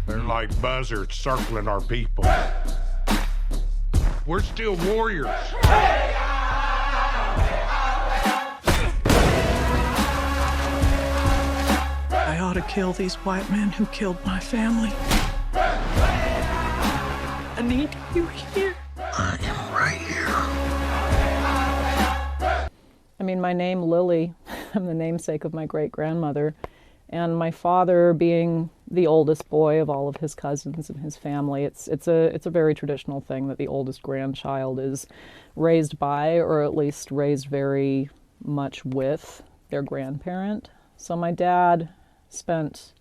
They're like buzzards circling our people. We're still warriors. I ought to kill these white men who killed my family. I need you here. I am right here. I mean, my name, Lily, I'm the namesake of my great-grandmother, and my father being the oldest boy of all of his cousins and his family, it's a very traditional thing that the oldest grandchild is raised by, or at least raised very much with, their grandparent. So my dad spent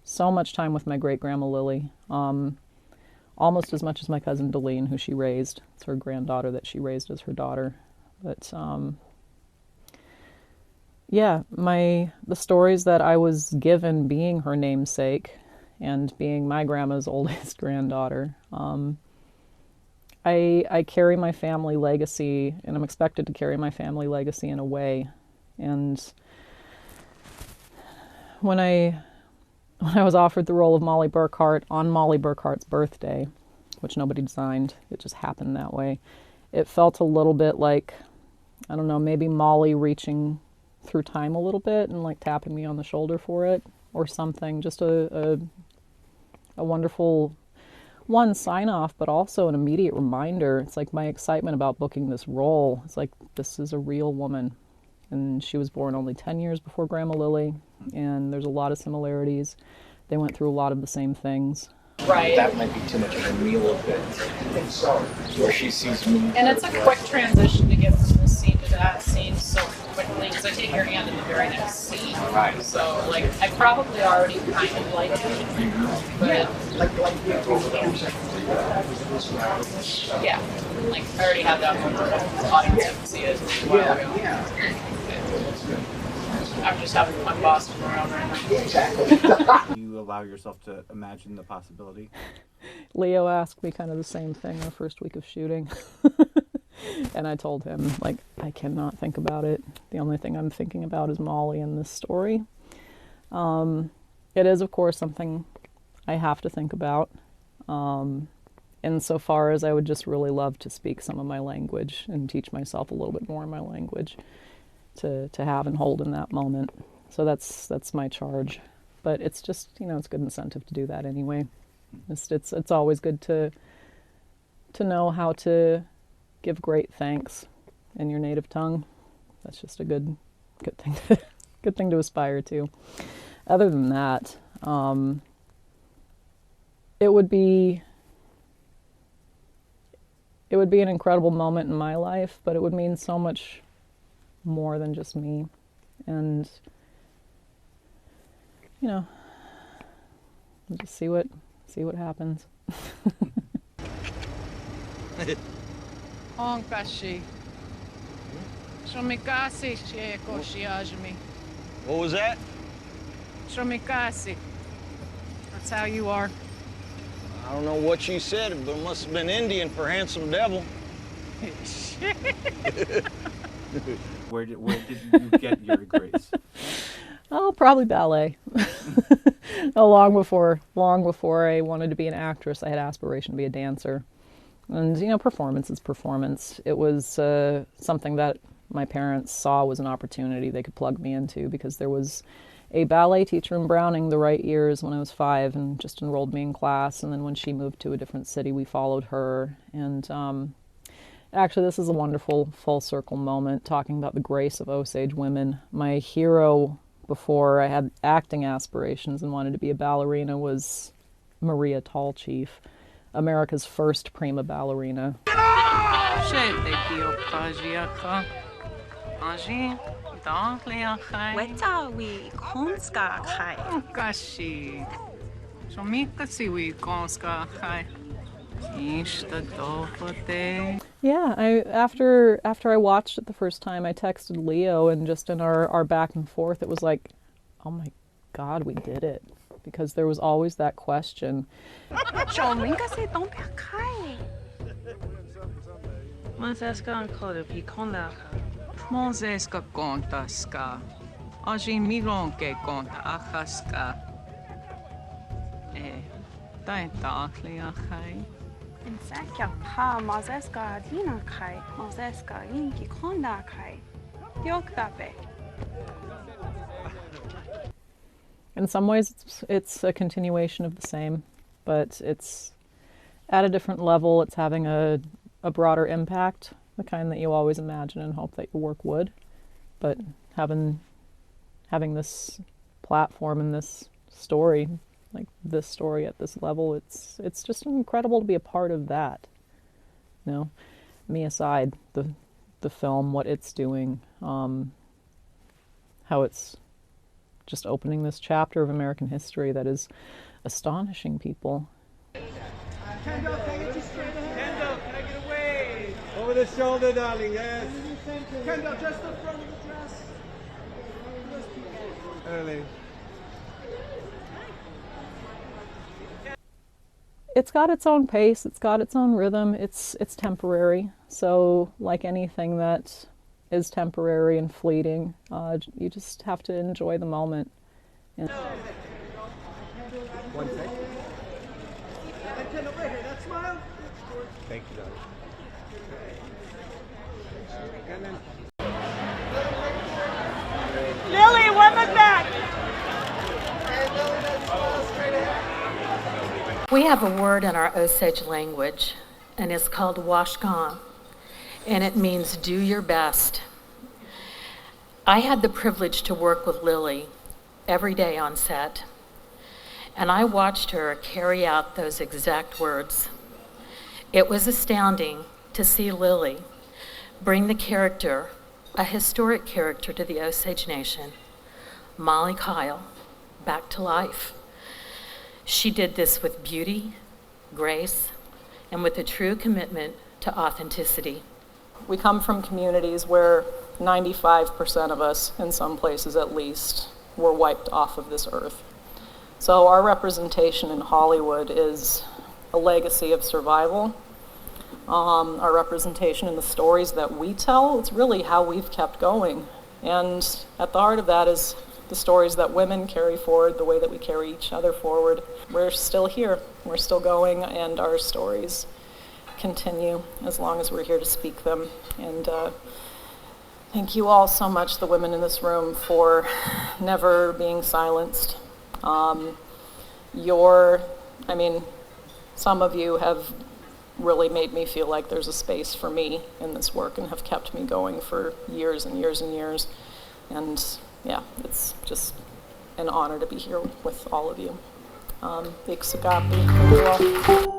so much time with my great-grandma Lily, almost as much as my cousin Deline, who she raised. It's her granddaughter that she raised as her daughter. But yeah, the stories that I was given being her namesake and being my grandma's oldest granddaughter, I carry my family legacy, and I'm expected to carry my family legacy in a way. And when I was offered the role of Mollie Burkhart on Mollie Burkhart's birthday, which nobody designed, it just happened that way, it felt a little bit like, I don't know, maybe Mollie reaching through time a little bit and like tapping me on the shoulder for it or something. Just a wonderful sign off, but also an immediate reminder. It's like my excitement about booking this role. It's like, this is a real woman, and she was born only 10 years before Grandma Lily, and there's a lot of similarities. They went through a lot of the same things. Right. That might be too much of a real of it. Where she sees me. And it's a quick transition to get from this scene to that scene so quickly, because I take your hand in the very next scene. Right. So, like, I probably already kind of like it, but yeah, like, I already had that moment. The audience didn't see it a while ago. I'm just having fun bossing around right now. Do you allow yourself to imagine the possibility? Leo asked me kind of the same thing the first week of shooting. And I told him, like, I cannot think about it. The only thing I'm thinking about is Mollie in this story. It is, of course, something I have to think about. Insofar as I would just really love to speak some of my language and teach myself a little bit more in my language to have and hold in that moment. So that's my charge. But it's just, it's good incentive to do that anyway. It's always good to know how to give great thanks in your native tongue. That's just a good thing to aspire to. Other than that, it would be an incredible moment in my life, but it would mean so much more than just me. And we'll just see what happens. Onkashi. Shomikasi sheko shiajimi. What was that? Shomikasi. That's how you are. I don't know what she said, but it must have been Indian for handsome devil. Where did you get your grace? Oh, probably ballet. Long before I wanted to be an actress, I had aspiration to be a dancer. And, performance is performance. It was something that my parents saw was an opportunity they could plug me into, because there was a ballet teacher in Browning the right years when I was 5 and just enrolled me in class. And then when she moved to a different city, we followed her. And actually, this is a wonderful full circle moment, talking about the grace of Osage women. My hero, before I had acting aspirations and wanted to be a ballerina, was Maria Tallchief, America's first prima ballerina. Yeah, after I watched it the first time, I texted Leo, and just in our back and forth, it was like, oh my God, we did it. Because there was always that question. Insecchia pa mazeska dina kai, mazeska inki konda kai. Dioktape. In some ways, it's a continuation of the same, but it's at a different level. It's having a broader impact, the kind that you always imagine and hope that your work would. But having this platform and this story, like this story at this level, it's just incredible to be a part of that. You know, me aside, the film, what it's doing, how it's just opening this chapter of American history that is astonishing people. Kendall, can I get you straight ahead? Kendall, can I get away? Over the shoulder, darling, yes. Kendall, just the front of the dress. Early. It's got its own pace, it's got its own rhythm, it's temporary. So like anything that is temporary and fleeting, you just have to enjoy the moment. And 1 second. Kendall, right here, that smile. Thank you, darling. Lily, women back! We have a word in our Osage language, and it's called washkan, and it means do your best. I had the privilege to work with Lily every day on set, and I watched her carry out those exact words. It was astounding to see Lily bring the character, a historic character to the Osage Nation, Mollie Kyle, back to life. She did this with beauty, grace, and with a true commitment to authenticity. We come from communities where 95% of us, in some places at least, were wiped off of this earth. So our representation in Hollywood is a legacy of survival. Our representation in the stories that we tell, it's really how we've kept going. And at the heart of that is the stories that women carry forward, the way that we carry each other forward. We're still here, we're still going, and our stories continue as long as we're here to speak them. And thank you all so much, the women in this room, for never being silenced. Some of you have really made me feel like there's a space for me in this work and have kept me going for years and years and years. And yeah, it's just an honor to be here with all of you. Big Sagapi, thank you all.